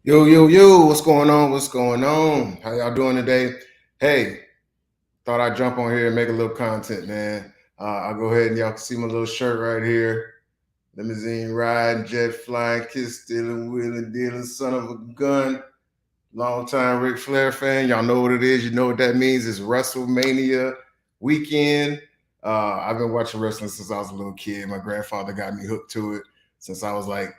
Yo, yo, yo, what's going on? What's going on? How y'all doing today? Hey, thought I'd jump on here and make a little content, man. I'll go ahead and y'all can see my little shirt right here. Limousine riding, jet flying, kiss stealing, wheeling, dealing, son of a gun. Long time Ric Flair fan. Y'all know what it is. You know what that means. It's WrestleMania weekend. I've been watching wrestling since I was a little kid. My grandfather got me hooked to it since I was like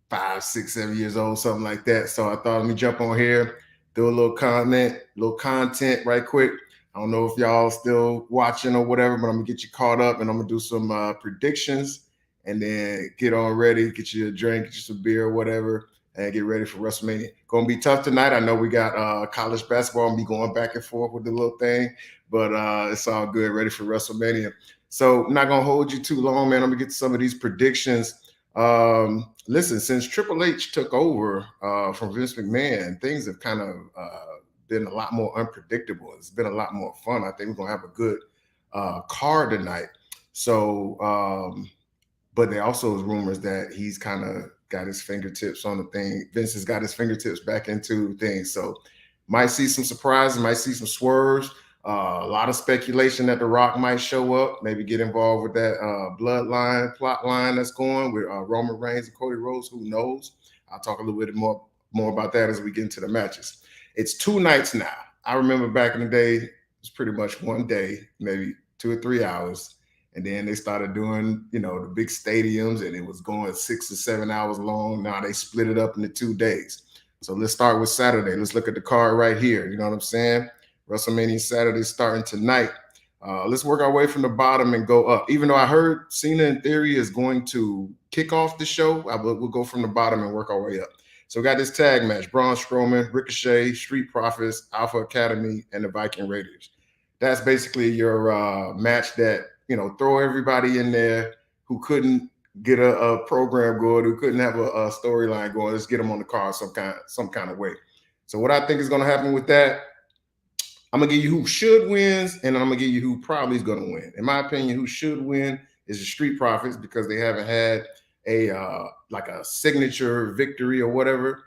5, 6, 7 years old, something like that. So I thought let me jump on here, do a little content right quick. I don't know if y'all still watching or whatever, but I'm gonna get you caught up and I'm gonna do some predictions and then get on ready, get you a drink, get you some beer or whatever and get ready for WrestleMania. Gonna be tough tonight. I know we got college basketball and be going back and forth with the little thing, but it's all good. Ready for WrestleMania. So I'm not gonna hold you too long, man. I'm gonna get to some of these predictions. Listen, since Triple H took over from Vince McMahon, things have kind of been a lot more unpredictable. It's been a lot more fun. I think we're gonna have a good card tonight. So but there also is rumors that he's kind of got his fingertips on the thing. Vince has got his fingertips back into things. So might see some surprises, might see some swerves. A lot of speculation that The Rock might show up, maybe get involved with that bloodline plot line that's going with Roman Reigns and Cody Rhodes. Who knows? I'll talk a little bit more about that as we get into the matches. It's 2 nights now. I remember back in the day, it's pretty much one day, maybe 2 or 3 hours, and then they started doing, the big stadiums, and it was going 6 or 7 hours long. Now they split it up into 2 days. So let's start with Saturday. Let's look at the card right here. You know what I'm saying? WrestleMania Saturday starting tonight. Let's work our way from the bottom and go up. Even though I heard Cena in theory is going to kick off the show, we'll go from the bottom and work our way up. So we got this tag match: Braun Strowman, Ricochet, Street Profits, Alpha Academy, and the Viking Raiders. That's basically your match that throw everybody in there who couldn't get a program going, who couldn't have a storyline going. Let's get them on the card some kind of way. So what I think is going to happen with that, I'm gonna give you who should wins, and I'm gonna give you who probably is gonna win. In my opinion, who should win is the Street Profits because they haven't had a like a signature victory or whatever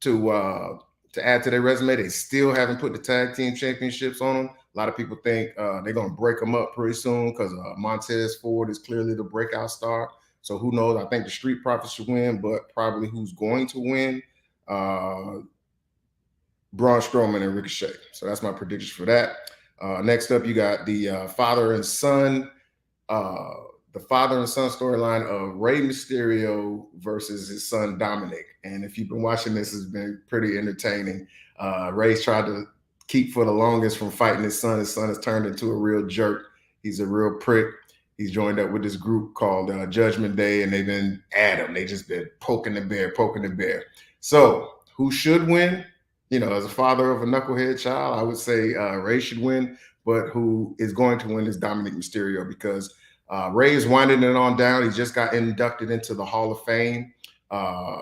to add to their resume. They still haven't put the tag team championships on them. A lot of people think they're gonna break them up pretty soon because Montez Ford is clearly the breakout star. So who knows? I think the Street Profits should win, but probably who's going to win? Uh, Braun Strowman and Ricochet. So that's my predictions for that. Next up, you got uh, the father and son storyline of Rey Mysterio versus his son Dominic. And if you've been watching this, it's been pretty entertaining. Rey's tried to keep for the longest from fighting his son. His son has turned into a real jerk. He's a real prick. He's joined up with this group called Judgment Day, and they've been at him. They just been poking the bear. So who should win? As a father of a knucklehead child, I would say Ray should win, but who is going to win is Dominic Mysterio because Ray is winding it on down. He just got inducted into the Hall of Fame.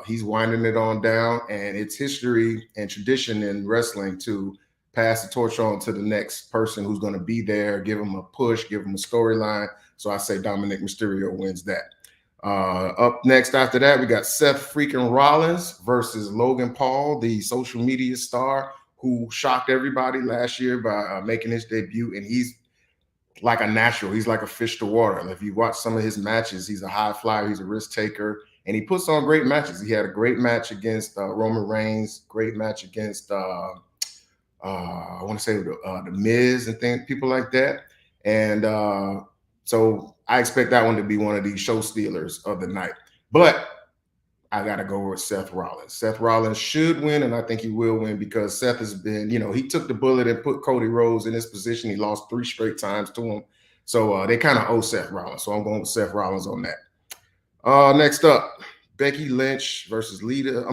He's winding it on down, and it's history and tradition in wrestling to pass the torch on to the next person who's going to be there, give him a push, give him a storyline. So I say Dominic Mysterio wins that. Up next after that, we got Seth freaking Rollins versus Logan Paul, the social media star who shocked everybody last year by making his debut. And he's like a natural. He's like a fish to water. If you watch some of his matches, he's a high flyer. He's a risk taker. And he puts on great matches. He had a great match against Roman Reigns, great match against, I want to say, the Miz and people like that. And so I expect that one to be one of these show stealers of the night. But I got to go with Seth Rollins. Seth Rollins should win, and I think he will win because Seth has been, he took the bullet and put Cody Rhodes in this position. He lost 3 straight times to him. So they kind of owe Seth Rollins. So I'm going with Seth Rollins on that. Next up, Becky Lynch, Lita, and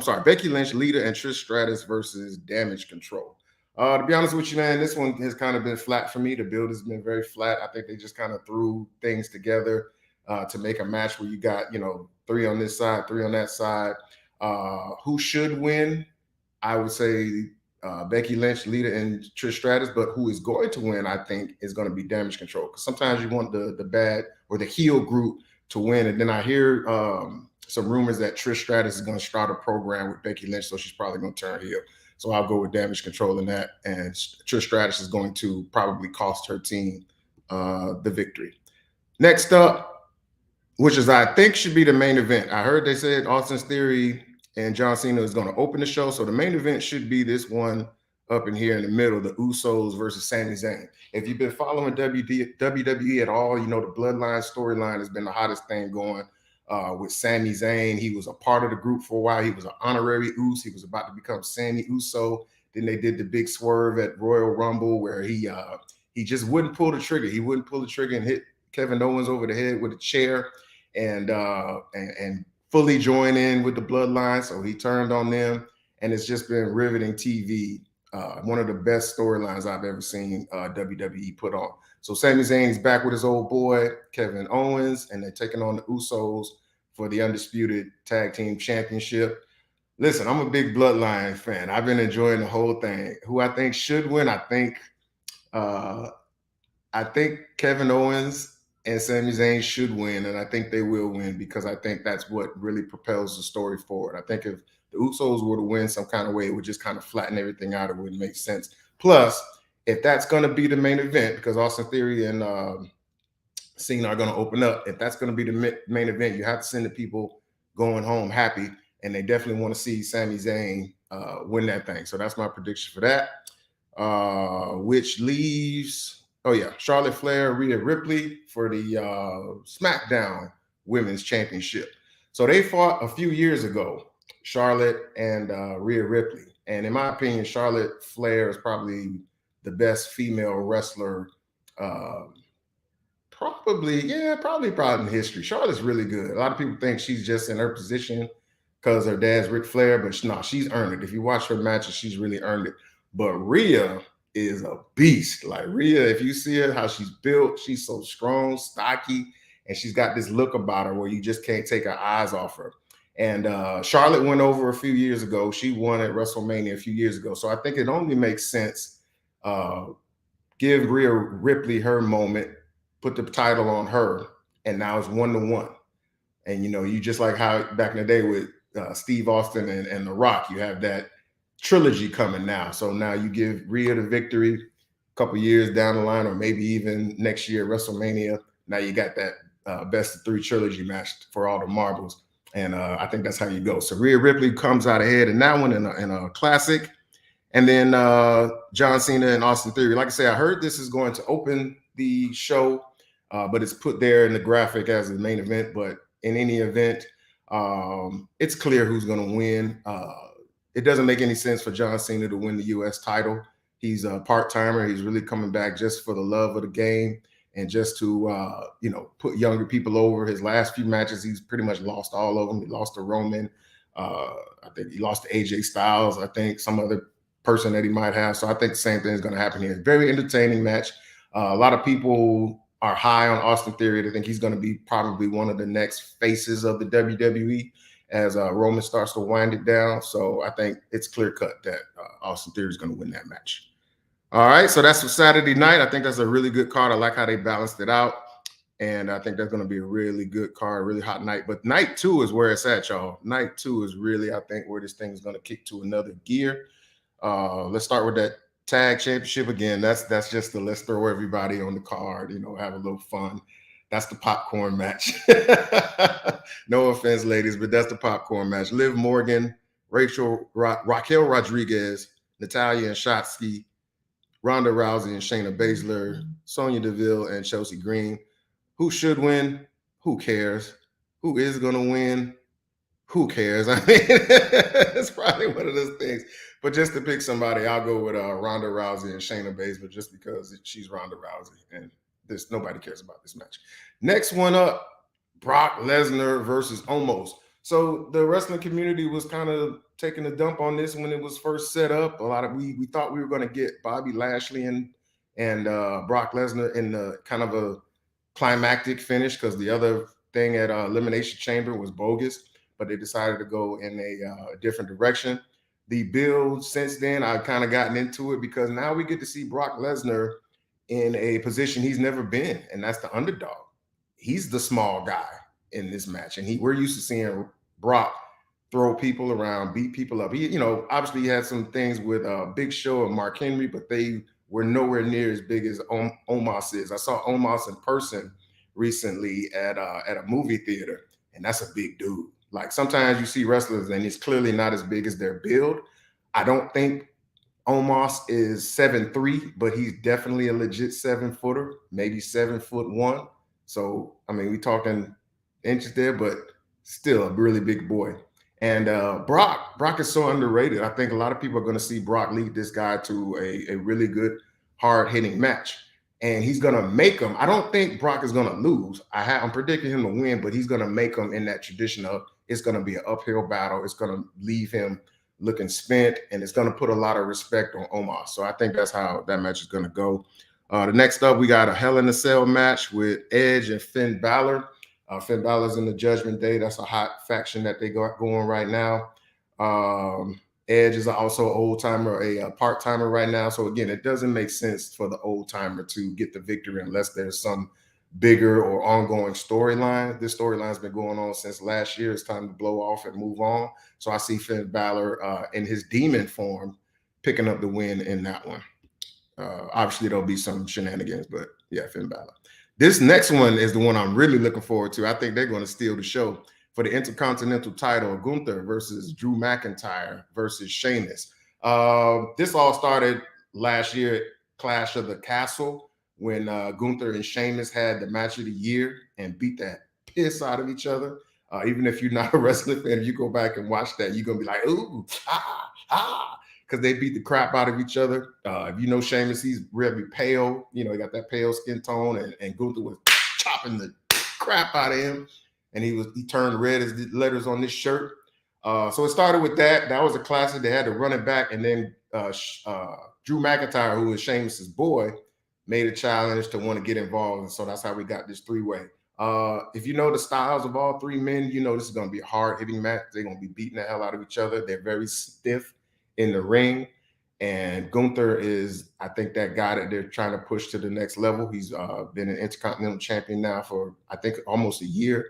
Trish Stratus versus Damage Control. To be honest with you, man, this one has kind of been flat for me. The build has been very flat. I think they just kind of threw things together to make a match where you got, 3 on this side, 3 on that side. Who should win? I would say Becky Lynch, Lita, and Trish Stratus. But who is going to win, I think, is going to be Damage Control. Because sometimes you want the bad or the heel group to win. And then I hear some rumors that Trish Stratus is going to start a program with Becky Lynch, so she's probably going to turn heel. So I'll go with Damage Control in that, and Trish Stratus is going to probably cost her team the victory. Next up, which is I think should be the main event. I heard they said Austin's Theory and John Cena is going to open the show, so the main event should be this one up in here in the middle, the Usos versus Sami Zayn. If you've been following WWE at all, you know the Bloodline storyline has been the hottest thing going with Sami Zayn. He was a part of the group for a while. He was an honorary Uso. He was about to become Sammy Uso. Then they did the big swerve at Royal Rumble where he just wouldn't pull the trigger. He wouldn't pull the trigger and hit Kevin Owens over the head with a chair and fully join in with the Bloodline. So he turned on them, and it's just been riveting TV. One of the best storylines I've ever seen WWE put on. So Sami Zayn is back with his old boy, Kevin Owens, and they're taking on the Usos for the Undisputed Tag Team Championship. Listen, I'm a big Bloodline fan. I've been enjoying the whole thing. Who I think should win, I think Kevin Owens and Sami Zayn should win, and I think they will win because I think that's what really propels the story forward. I think if the Usos were to win some kind of way, it would just kind of flatten everything out. It wouldn't make sense. Plus, if that's going to be the main event, because Austin Theory and Cena are going to open up, if that's going to be the main event, you have to send the people going home happy, and they definitely want to see Sami Zayn win that thing. So that's my prediction for that, which leaves... Oh, yeah, Charlotte Flair, Rhea Ripley for the SmackDown Women's Championship. So they fought a few years ago, Charlotte and Rhea Ripley. And in my opinion, Charlotte Flair is probably the best female wrestler probably in history. Charlotte's really good. A lot of people think she's just in her position because her dad's Ric Flair, but no, she's earned it. If you watch her matches, she's really earned it. But Rhea is a beast. Like Rhea, if you see her, how she's built, she's so strong, stocky, and she's got this look about her where you just can't take her eyes off her. And Charlotte went over a few years ago. She won at WrestleMania a few years ago. So I think it only makes sense. Give Rhea Ripley her moment, put the title on her, and now it's 1-1. And, you know, you just like how back in the day with Steve Austin and The Rock, you have that trilogy coming now. So now you give Rhea the victory a couple years down the line, or maybe even next year, WrestleMania. Now you got that best of 3 trilogy match for all the marbles. And I think that's how you go. So Rhea Ripley comes out ahead in that one in a classic. And then John Cena and Austin Theory. Like I say, I heard this is going to open the show, but it's put there in the graphic as the main event. But in any event, it's clear who's going to win. It doesn't make any sense for John Cena to win the U.S. title. He's a part-timer. He's really coming back just for the love of the game and just to, put younger people over. His last few matches, he's pretty much lost all of them. He lost to Roman. I think he lost to AJ Styles. I think some other person that he might have. So I think the same thing is going to happen here. Very entertaining match. A lot of people are high on Austin Theory. They think he's going to be probably one of the next faces of the WWE as Roman starts to wind it down. So I think it's clear cut that Austin Theory is going to win that match. All right, so that's for Saturday night. I think that's a really good card. I like how they balanced it out. And I think that's going to be a really good card, really hot night. But night 2 is where it's at, y'all. Night 2 is really, I think, where this thing is going to kick to another gear. Let's start with that tag championship again. That's just let's throw everybody on the card, have a little fun. That's the popcorn match. No offense, ladies, but that's the popcorn match. Liv Morgan, Raquel Rodriguez, Natalya and Shotzi, Ronda Rousey and Shayna Baszler, Sonya Deville and Chelsea Green. Who should win? Who cares? Who is going to win? Who cares? I mean, it's probably one of those things. But just to pick somebody, I'll go with Ronda Rousey and Shayna Baszler just because she's Ronda Rousey. And nobody cares about this match. Next one up, Brock Lesnar versus Omos. So the wrestling community was kind of taking a dump on this when it was first set up. We thought we were going to get Bobby Lashley and Brock Lesnar in the kind of a climactic finish because the other thing at Elimination Chamber was bogus, but they decided to go in a different direction. The build since then, I've kind of gotten into it because now we get to see Brock Lesnar in a position he's never been, and that's the underdog. He's the small guy in this match, and we're used to seeing Brock throw people around, beat people up. He, obviously he had some things with Big Show and Mark Henry, but they were nowhere near as big as Omos is. I saw Omos in person recently at a movie theater, and that's a big dude. Like sometimes you see wrestlers and it's clearly not as big as their build. I don't think Omos is 7'3", but he's definitely a legit 7-footer, maybe 7'1". So I mean, we talking inches there, but still a really big boy. And Brock is so underrated. I think a lot of people are going to see Brock lead this guy to a really good, hard hitting match, and he's going to make him. I don't think Brock is going to lose. I'm predicting him to win, but he's going to make him in that tradition of it's going to be an uphill battle. It's going to leave him looking spent, and it's going to put a lot of respect on Omos. So I think that's how that match is going to go. The next up, we got a Hell in a Cell match with Edge and Finn Balor. Finn Balor's in the Judgment Day. That's a hot faction that they got going right now. Edge is also an old timer, a part timer right now. So again, it doesn't make sense for the old timer to get the victory unless there's some bigger or ongoing storyline. This storyline's been going on since last year. It's time to blow off and move on. So I see Finn Balor in his demon form picking up the win in that one. Obviously, there'll be some shenanigans, but yeah, Finn Balor. This next one is the one I'm really looking forward to. I think they're going to steal the show for the Intercontinental title. Gunther versus Drew McIntyre versus Sheamus. This all started last year at Clash of the Castle when Gunther and Sheamus had the match of the year and beat that piss out of each other. Even if you're not a wrestling fan, if you go back and watch that, you're going to be like, ooh, because they beat the crap out of each other. If you know Sheamus, he's really pale. He got that pale skin tone, and Gunther was chopping the crap out of him, and he turned red as the letters on this shirt. So it started with that. That was a classic. They had to run it back, and then Drew McIntyre, who is Sheamus's boy, made a challenge to want to get involved, and so that's how we got this three-way. If you know the styles of all three men, this is going to be a hard-hitting match. They're going to be beating the hell out of each other. They're very stiff in the ring, and Gunther is, I think, that guy that they're trying to push to the next level. He's been an Intercontinental Champion now for, I think, almost a year,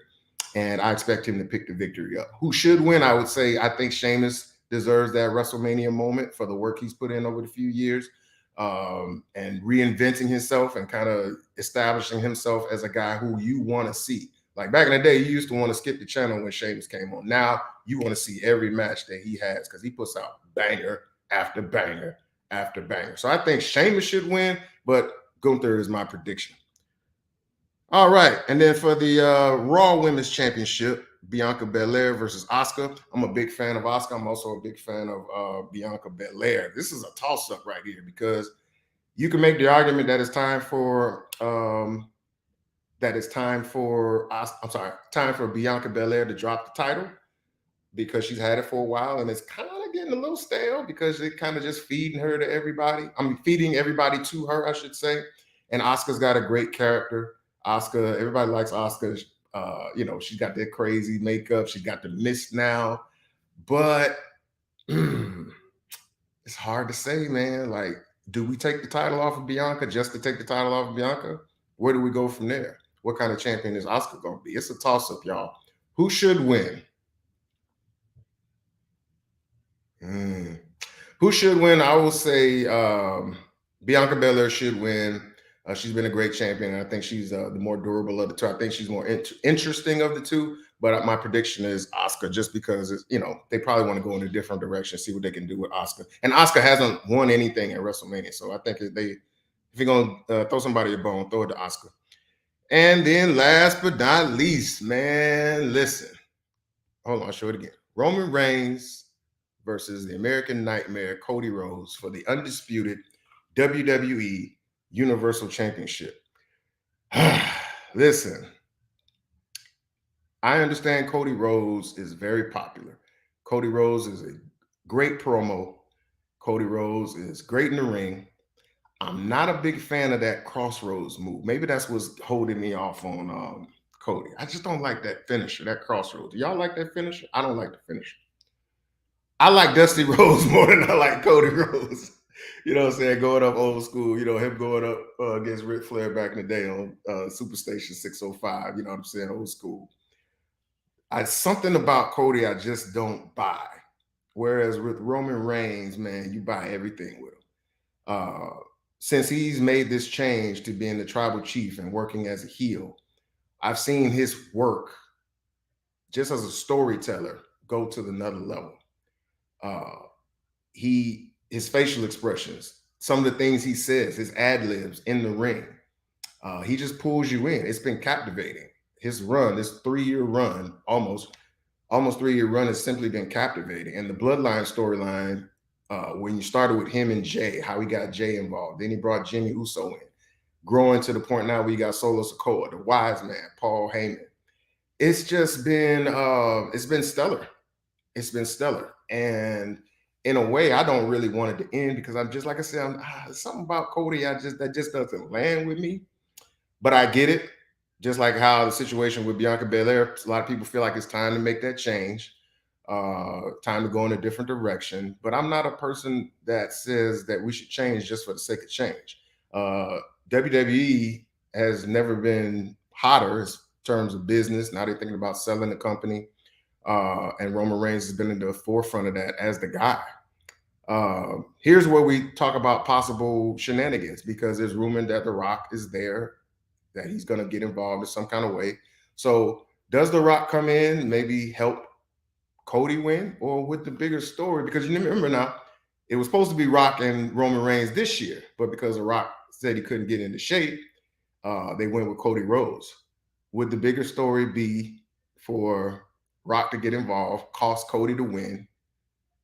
and I expect him to pick the victory up. Who should win? I would say I think Sheamus deserves that WrestleMania moment for the work he's put in over the few years, and reinventing himself and kind of establishing himself as a guy who you want to see. Like back in the day, you used to want to skip the channel when Sheamus came on. Now you want to see every match that he has because he puts out banger after banger after banger. So I think Sheamus should win, but Gunther is my prediction. All right. And then for the Raw Women's Championship, Bianca Belair versus Asuka. I'm a big fan of Asuka. I'm also a big fan of Bianca Belair. This is a toss-up right here because you can make the argument that it's time for time for Bianca Belair to drop the title because she's had it for a while and it's kind of getting a little stale because it kind of just feeding her to everybody. Feeding everybody to her, I should say. And Asuka's got a great character. Asuka, everybody likes Asuka. She's got that crazy makeup. She's got the mist now, but it's hard to say, man. Like, do we take the title off of Bianca just to take the title off of Bianca? Where do we go from there? What kind of champion is Asuka going to be? It's a toss-up, y'all. Who should win? Who should win? I will say Bianca Belair should win. She's been a great champion. And I think she's the more durable of the two. I think she's more interesting of the two. But my prediction is Asuka, just because they probably want to go in a different direction, see what they can do with Asuka. And Asuka hasn't won anything at WrestleMania, so I think if you're gonna throw somebody a bone, throw it to Asuka. And then last but not least, man, listen. Hold on, I'll show it again. Roman Reigns versus the American Nightmare, Cody Rhodes, for the undisputed WWE Universal Championship. Listen, I understand Cody Rhodes is very popular. Cody Rhodes is a great promo. Cody Rhodes is great in the ring. I'm not a big fan of that crossroads move. Maybe that's what's holding me off on Cody. I just don't like that finisher, that crossroads. Do y'all like that finisher? I don't like the finisher. I like Dusty Rhodes more than I like Cody Rhodes. You know what I'm saying? Going up old school, him going up against Ric Flair back in the day on Superstation 605, you know what I'm saying? Old school. Something about Cody I just don't buy. Whereas with Roman Reigns, man, you buy everything with him. Uh, since he's made this change to being the tribal chief and working as a heel, I've seen his work just as a storyteller go to another level. Uh, his facial expressions, some of the things he says, his ad libs in the ring, he just pulls you in. It's been captivating. His run, this 3-year run, almost 3-year run, has simply been captivating. And the Bloodline storyline, when you started with him and Jay, how he got Jay involved, then he brought Jimmy Uso in, growing to the point now where you got Solo Sikoa, the Wise Man, Paul Heyman. It's just been it's been stellar. It's been stellar. And in a way, I don't really want it to end because I'm just like I said, something about Cody, that just doesn't land with me. But I get it. Just like how the situation with Bianca Belair, a lot of people feel like it's time to make that change, time to go in a different direction. But I'm not a person that says that we should change just for the sake of change. WWE has never been hotter in terms of business. Now they're thinking about selling the company. And Roman Reigns has been in the forefront of that as the guy. Here's where we talk about possible shenanigans because there's rumor that The Rock is there, that he's going to get involved in some kind of way. So does The Rock come in, maybe help Cody win, or with the bigger story? Because you remember now, it was supposed to be Rock and Roman Reigns this year, but because The Rock said he couldn't get into shape, they went with Cody Rhodes. Would the bigger story be for Rock to get involved, cost Cody to win?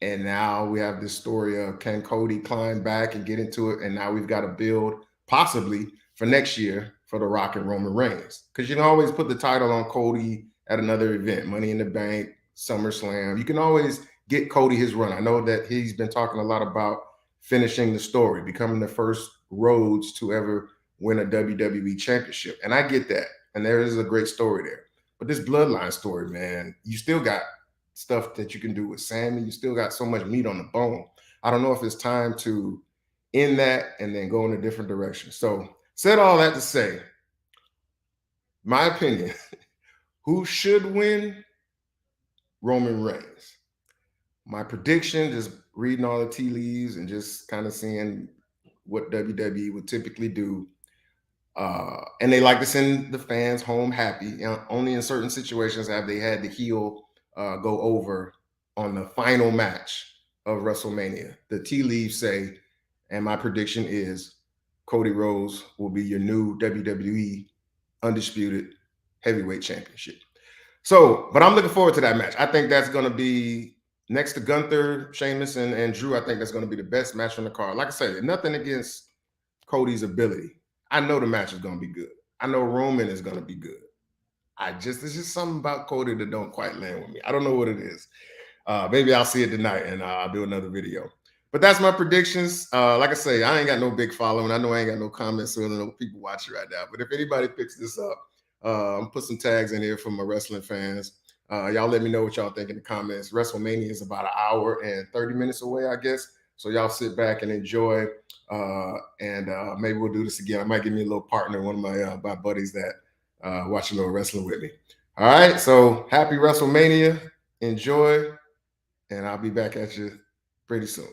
And now we have this story of can Cody climb back and get into it? And now we've got to build possibly for next year for The Rock and Roman Reigns. Because you can always put the title on Cody at another event, Money in the Bank, SummerSlam. You can always get Cody his run. I know that he's been talking a lot about finishing the story, becoming the first Rhodes to ever win a WWE championship. And I get that. And there is a great story there. But this bloodline story, man, you still got stuff that you can do with Sammy. You still got so much meat on the bone. I don't know if it's time to end that and then go in a different direction. So, said all that to say, my opinion, who should win? Roman Reigns. My prediction, just reading all the tea leaves and just kind of seeing what WWE would typically do. And they like to send the fans home happy. You know, only in certain situations have they had the heel go over on the final match of WrestleMania. The tea leaves say, and my prediction is Cody Rhodes will be your new WWE Undisputed Heavyweight Championship. So, but I'm looking forward to that match. I think that's going to be next to Gunther, Sheamus, and Drew. I think that's going to be the best match on the card. Like I said, nothing against Cody's ability. I know the match is going to be good. I know Roman is going to be good. There's just something about Cody that don't quite land with me. I don't know what it is. Maybe I'll see it tonight and I'll do another video. But that's my predictions. Like I say, I ain't got no big following. I know I ain't got no comments or no people watching right now. But if anybody picks this up, I'm put some tags in here for my wrestling fans. Y'all let me know what y'all think in the comments. WrestleMania is about an hour and 30 minutes away, I guess. So y'all sit back and enjoy. And maybe we'll do this again. I might give me a little partner, one of my buddies that watch a little wrestling with me. All right. So happy WrestleMania. Enjoy. And I'll be back at you pretty soon.